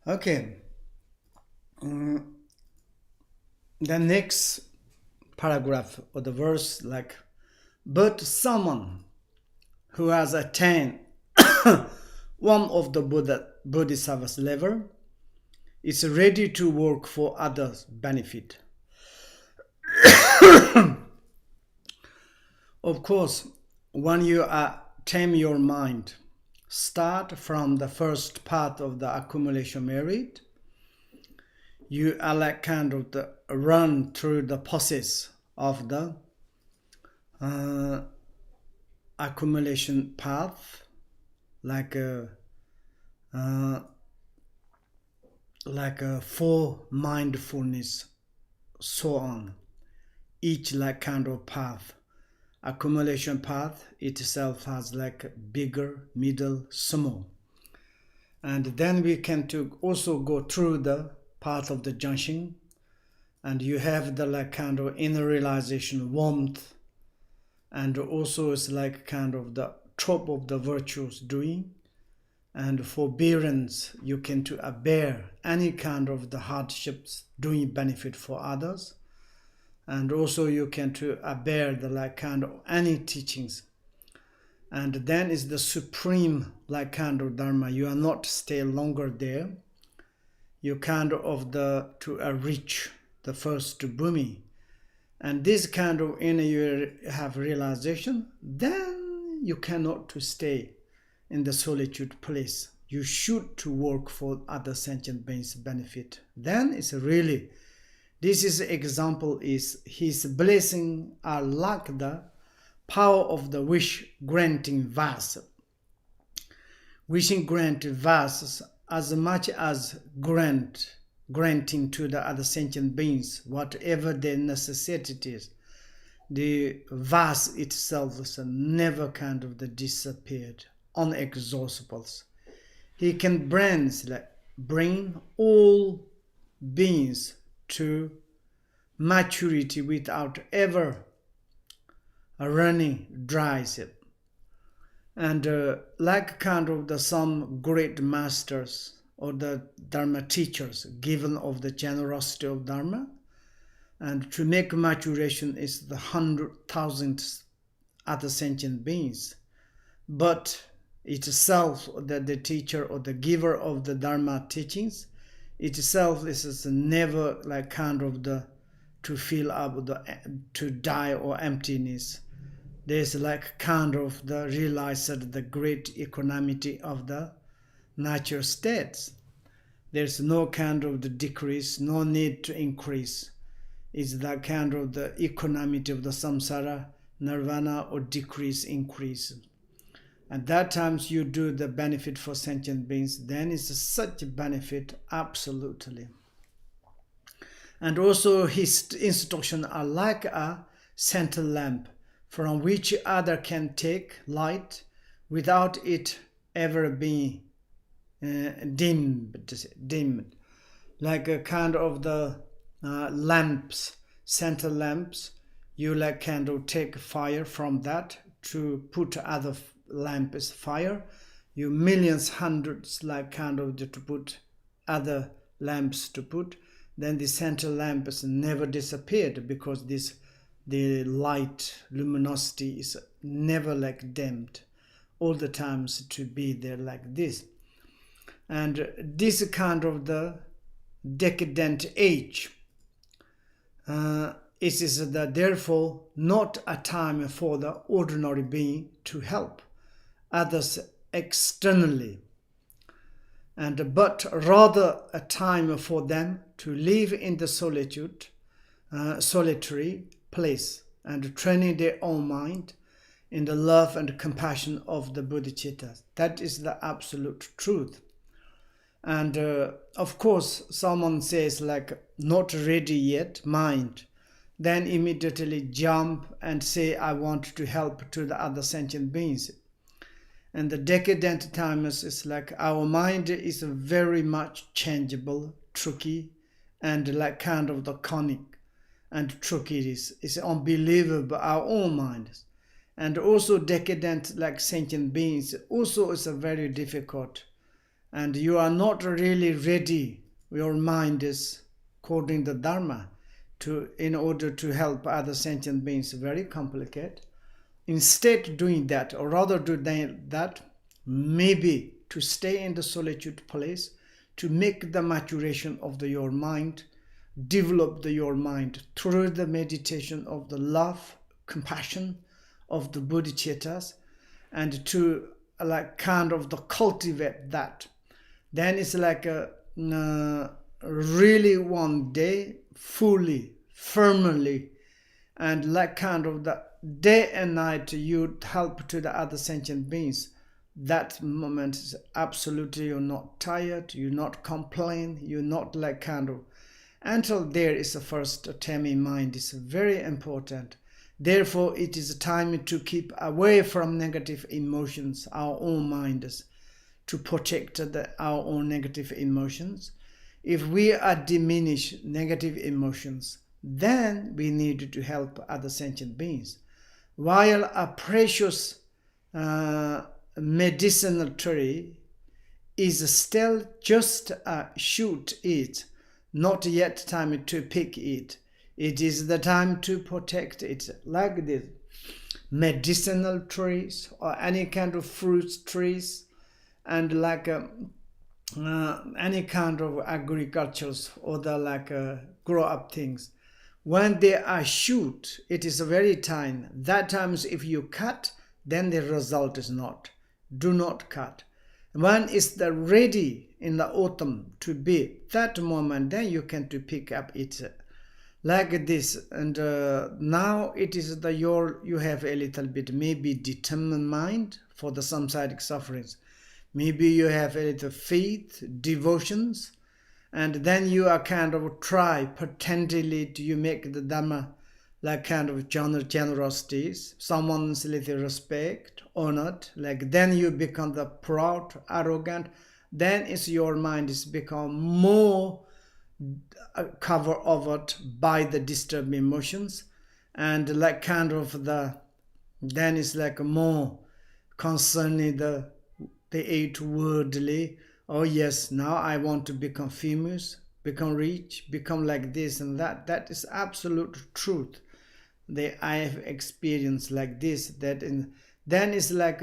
Okay. The next paragraph or the verse, like, but someone who has attained one of the Bodhisattva's level is ready to work for others' benefit. Of course, when you tame your mind, start from the first part of the accumulation merit, you are like kind of the run through the process of the accumulation path, like a for mindfulness, so on. Each like kind of path. Accumulation path itself has like bigger, middle, small. And then we can also go through the path of the junction, and you have the like kind of inner realization, warmth, and also it's like kind of the top of the virtues doing, and forbearance, you can to bear any kind of the hardships doing benefit for others, and also you can to bear the like kind of any teachings. And then is the supreme like kind of dharma. You are not stay longer there. You kind of to reach the first bhumi, and this kind of inner you have realization, then you cannot to stay in the solitude place. You should to work for other sentient beings' benefit. Then it's really, this is example is his blessing are like the power of the wish granting vase. Wishing granted vases as much as granting to the other sentient beings whatever their necessities. The vase itself is never kind of the disappeared, unexhaustible. He can bring all beings to maturity without ever running dry. And like kind of the some great masters or the Dharma teachers given of the generosity of Dharma, and to make maturation is the 100,000 other sentient beings. But itself, that the teacher or the giver of the Dharma teachings, itself is never like kind of the to fill up to die or emptiness. There's like kind of the realized the great equanimity of the natural states. There's no kind of the decrease, no need to increase. It's that kind of the equanimity of the samsara, nirvana, or decrease, increase. At that times you do the benefit for sentient beings, then it's such a benefit, absolutely. And also his instructions are like a center lamp, from which other can take light without it ever being dimmed. Like a kind of the lamps, center lamps, you like candle take fire from that to put other lamps fire. You millions, hundreds like candle to put other lamps to put. Then the center lamp is never disappeared because the light luminosity is never like dimmed, all the times to be there like this. And this kind of the decadent age, it is therefore not a time for the ordinary being to help others externally, but rather a time for them to live in the solitary place and training their own mind in the love and compassion of the Bodhicitta. That is the absolute truth. And of course, someone says like, not ready yet, mind, then immediately jump and say, I want to help to the other sentient beings. And the decadent times is like our mind is very much changeable, tricky, and like kind of the conic and tricky is unbelievable, our own minds. And also decadent like sentient beings also is a very difficult. And you are not really ready, your mind is according to Dharma, in order to help other sentient beings, very complicated. Instead doing that, or rather do that, maybe to stay in the solitude place, to make the maturation of your mind, develop your mind through the meditation of the love, compassion of the Bodhicittas, and to like kind of the cultivate that. Then it's like really one day, fully, firmly, and like kind of the day and night you help to the other sentient beings. That moment is absolutely, you're not tired, you're not complain, you're not like kind of, until there is a first taming mind is very important. Therefore, it is time to keep away from negative emotions, our own minds, to protect our own negative emotions. If we are diminish negative emotions, then we need to help other sentient beings. While a precious medicinal tree is still just a shoot it, not yet time to pick it. It is the time to protect it, like this. Medicinal trees or any kind of fruit trees, and like any kind of agricultures or the like grow up things. When they are shoot, it is a very time. That times if you cut, then the result is not. Do not cut. When is the ready in the autumn to be, that moment, then you can to pick up it like this. And now it is you have a little bit maybe determined mind for the samsaric sufferings. Maybe you have a little faith, devotions, and then you are kind of try potentially to you make the Dhamma like kind of generosities, someone's little respect, honored, like then you become the proud, arrogant, then is your mind is become more covered over by the disturbed emotions, and like kind of then it's like more concerning the eight worldly. Oh yes, now I want to become famous, become rich, become like this and that. That is absolute truth. I have experienced like this. Then it's like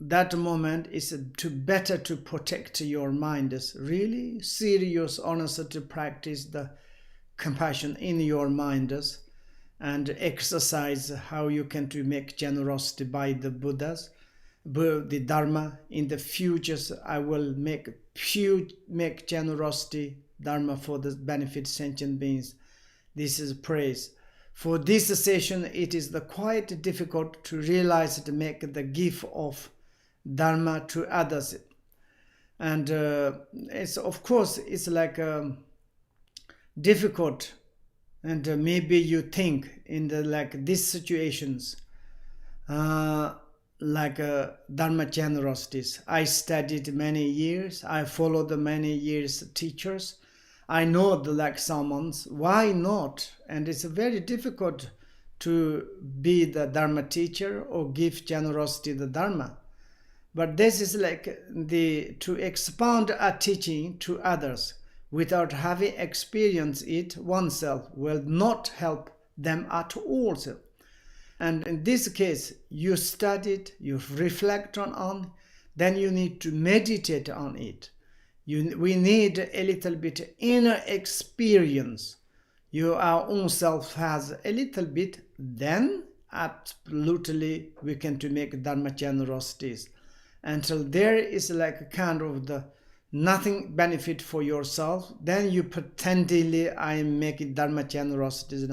that moment is better to protect your mind. Is really serious, honest to practice the compassion in your mind, and exercise how you can to make generosity by the Buddhas, the Dharma. In the futures, I will make generosity Dharma for the benefit sentient beings. This is praise. For this session, it is quite difficult to realize to make the gift of Dharma to others, and it's of course it's like difficult. And maybe you think in the like these situations, like Dharma generosities. I studied many years. I followed many years teachers. I know the like someone's. Why not? And it's very difficult to be the Dharma teacher or give generosity the Dharma. But this is like to expound a teaching to others without having experienced it oneself will not help them at all. And in this case, you study it, you reflect on, then you need to meditate on it. We need a little bit inner experience. Our own self has a little bit, then absolutely we can to make Dharma generosities. Until there is like a kind of the nothing benefit for yourself, then you pretendly I am making Dharma generosities.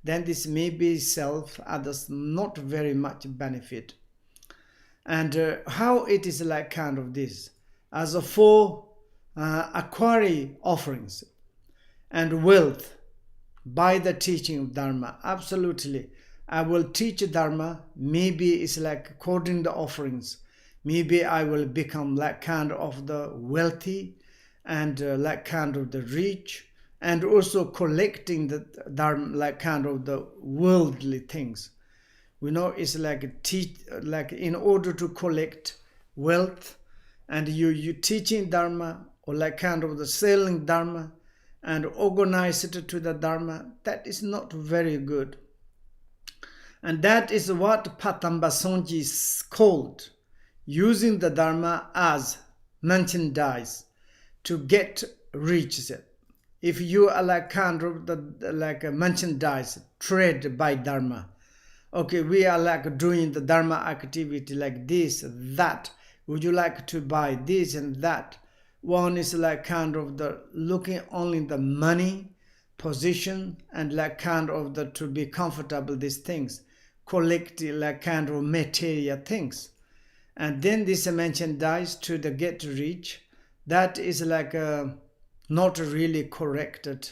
Then this may be self, others not very much benefit. And how it is like kind of this, as for acquiring offerings and wealth by the teaching of Dharma, absolutely. I will teach Dharma, maybe it's like according the offerings. Maybe I will become like kind of the wealthy and like kind of the rich, and also collecting the Dharma, like kind of the worldly things. We know it's like like in order to collect wealth, and you teaching Dharma or like kind of the selling Dharma and organize it to the Dharma, that is not very good. And that is what Patamba Songji is called, using the Dharma as merchandise to get rich. If you are like kind of like a merchandise, trade by Dharma. Okay, we are like doing the Dharma activity like this, that. Would you like to buy this and that? One is like kind of the looking only the money, position, and like kind of the to be comfortable, these things. Collecting like kind of material things. And then this merchandise to the get rich, that is like not really corrected.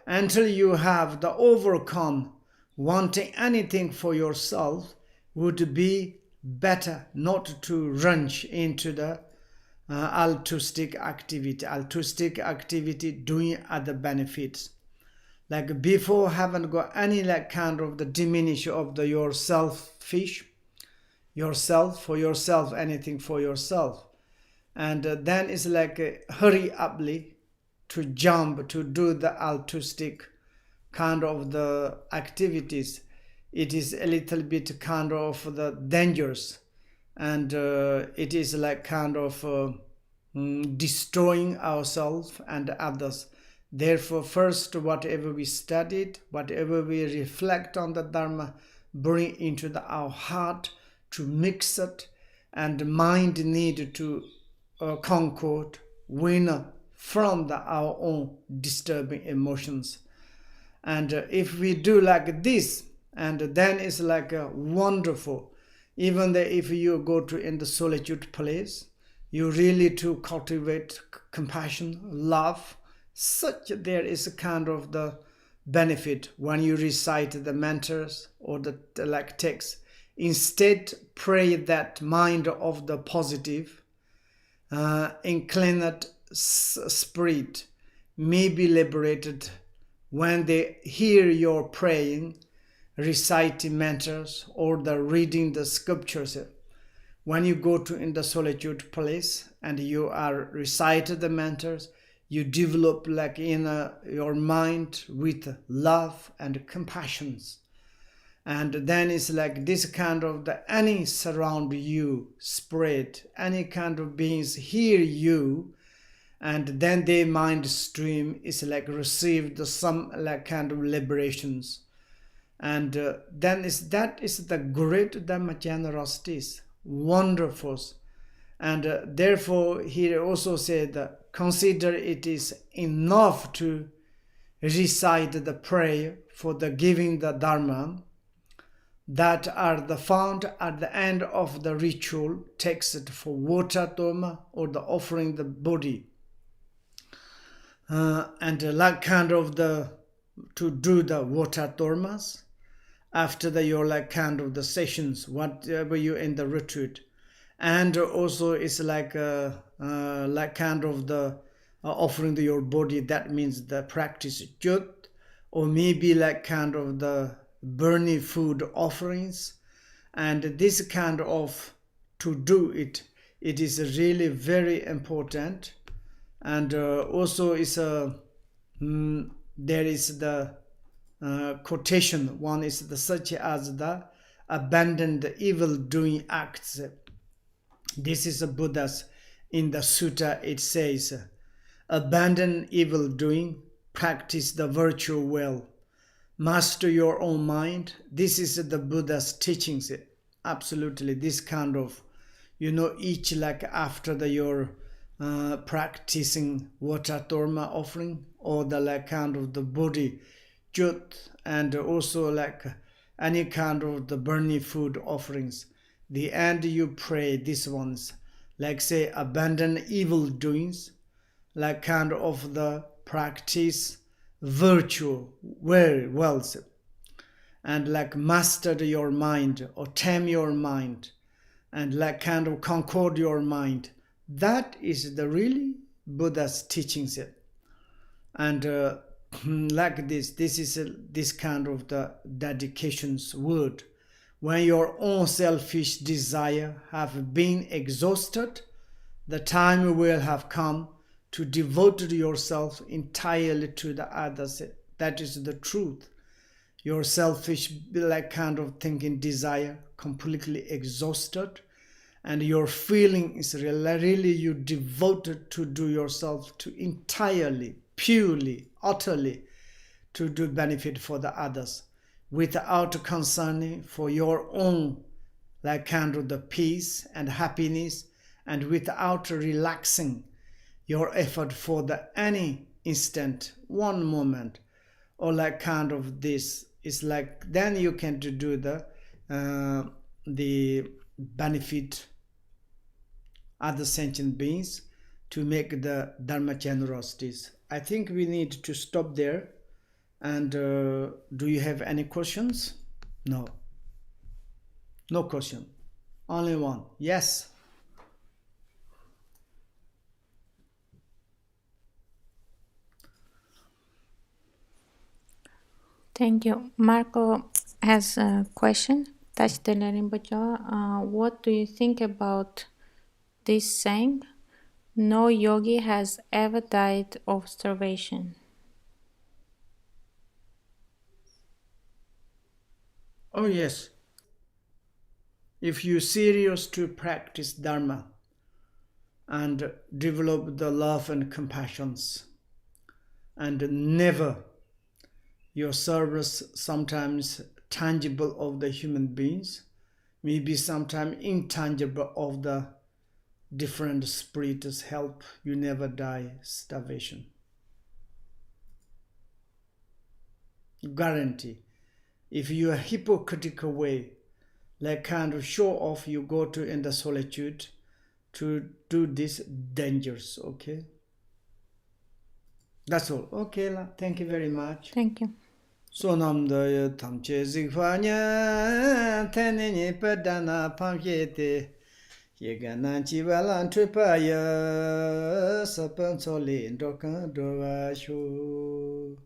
Until you have the overcome wanting anything for yourself, would be better not to rush into the altruistic activity doing other benefits. Like before, haven't got any like kind of the diminish of the your selfish, yourself for yourself, anything for yourself. And then it's like hurry uply to jump to do the altruistic kind of the activities. It is a little bit kind of the dangerous, and it is like kind of destroying ourselves and others. Therefore, first, whatever we studied, whatever we reflect on the Dharma, bring into our heart to mix it, and mind need to conquer, win from our own disturbing emotions. And if we do like this, and then it's like wonderful. Even if you go to in the solitude place, you really to cultivate compassion, love. Such there is a kind of the benefit when you recite the mantras or the like text. Instead, pray that mind of the positive, inclined spirit may be liberated when they hear your praying, reciting mantras, or the reading the scriptures. When you go to in the solitude place and you are reciting the mantras, you develop like in your mind with love and compassions. And then it's like this kind of any surround you spread, any kind of beings hear you, and then their mind stream is like received some like kind of liberations. And then that is the great Dhamma generosities, wonderful. And therefore he also said, consider it is enough to recite the prayer for the giving the Dharma that are the found at the end of the ritual text for water dharma or the offering the body. And like kind of the to do the water dharmas after your like kind of the sessions, whatever you in the retreat. And also it's like kind of the offering to your body, that means the practice jut, or maybe like kind of the burning food offerings. And this kind of to do it is really very important. And also is there is the quotation, one is the such as the abandon the evil doing acts. This is a Buddha's in the sutta. It says, abandon evil doing, practice the virtue well, master your own mind. This is the Buddha's teachings. Absolutely, this kind of, each like after your practicing water dharma offering, or the like kind of the body jut, and also like any kind of the burning food offerings. The end you pray these ones, like say abandon evil doings, like kind of the practice virtue very well. and like mastered your mind or tame your mind and like kind of concord your mind. That is the really Buddha's teachings. And like this is this kind of the dedication's word. When your own selfish desire have been exhausted, the time will have come to devote yourself entirely to the others. That is the truth. Your selfish like kind of thinking desire completely exhausted, and your feeling is really you devoted to do yourself to entirely, purely, utterly to do benefit for the others, without concerning for your own like kind of the peace and happiness, and without relaxing your effort for the any instant, one moment, or like kind of this. It's like then you can do the benefit other sentient beings to make the Dharma generosities. I think we need to stop there. And do you have any questions? No. No question. Only one. Yes. Thank you. Marco has a question. Tashitele Rinpoche, what do you think about this saying? No yogi has ever died of starvation. Oh yes. If you're serious to practice Dharma and develop the love and compassions, and never your service sometimes tangible of the human beings, maybe sometimes intangible of the different spirits help you never die starvation. Guarantee. If you are hypocritical way, like kind of show off, you go to in the solitude to do this dangerous. Okay, that's all. Okay, thank you very much. Thank you. Sonam da tamche zikfanya teneni padana pamjete yegana chivalan tripaya sapan soli ndokan dovashu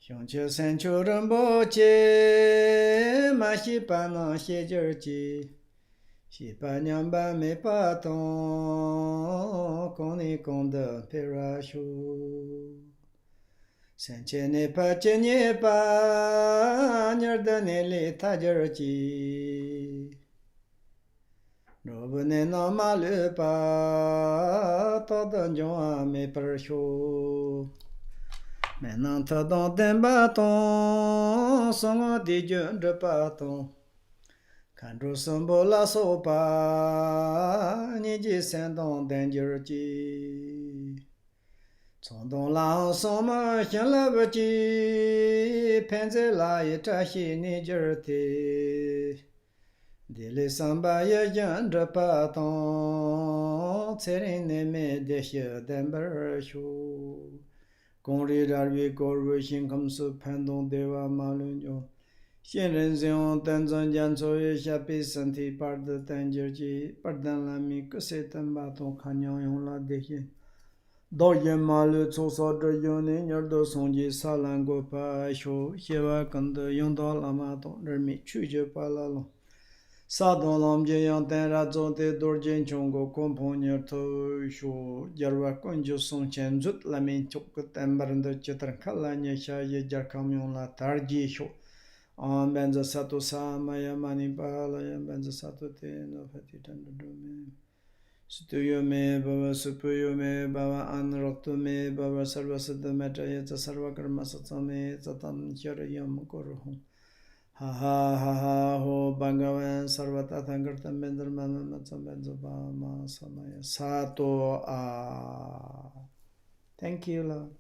Xiongche senchu rinpoche ma xipa na xiejerji xipa nyamba me pa tong koni kongde perashu Senche ne pa che ne pa nyarda ne le tajerji Robu ne na ma le pa ta dan jong me pershu Maintenant, dans des bâtons, sans des dieux de bâtons. Quand nous sommes la sopa, ni ji sen dans danger ji. Son dans la ensemble, chien la petit, pense la et tachi ni jerte. Dile samba ye jan de bâtons, serene me déchire d'ember chou. Gongri darvi gorwe shinkamsu pandong dewa malunyo. Shenren zion tenzon janso ye shapi santi parda tanjerji. Pardan lami kuse tamba tong kanyang yong la dekhe. Do yen malu tsosa drayone nyardo songji salan go pa sho. Shewa kanda yongdo lama tong rami chuje pala long. Sadon lam je yang ten razo te dorjen chongo kompon nyar to sho jarwa konjo song chen zut lamin chok tembaranda chitran kala nye sha ye jar kamyon la tarji sho an benza sato sa maya mani pala ya benza sato te no fati tanda do me Sutuyo me baba supuyo me baba an rokto me baba sarva siddha metta ye ca sarva karma satsa me tatam chara yam koro hong Ha ha ha ha ho Bhagavan sarvata thangartam bendra mama matsam benzaba ma samaya sato a. Thank you, Lord.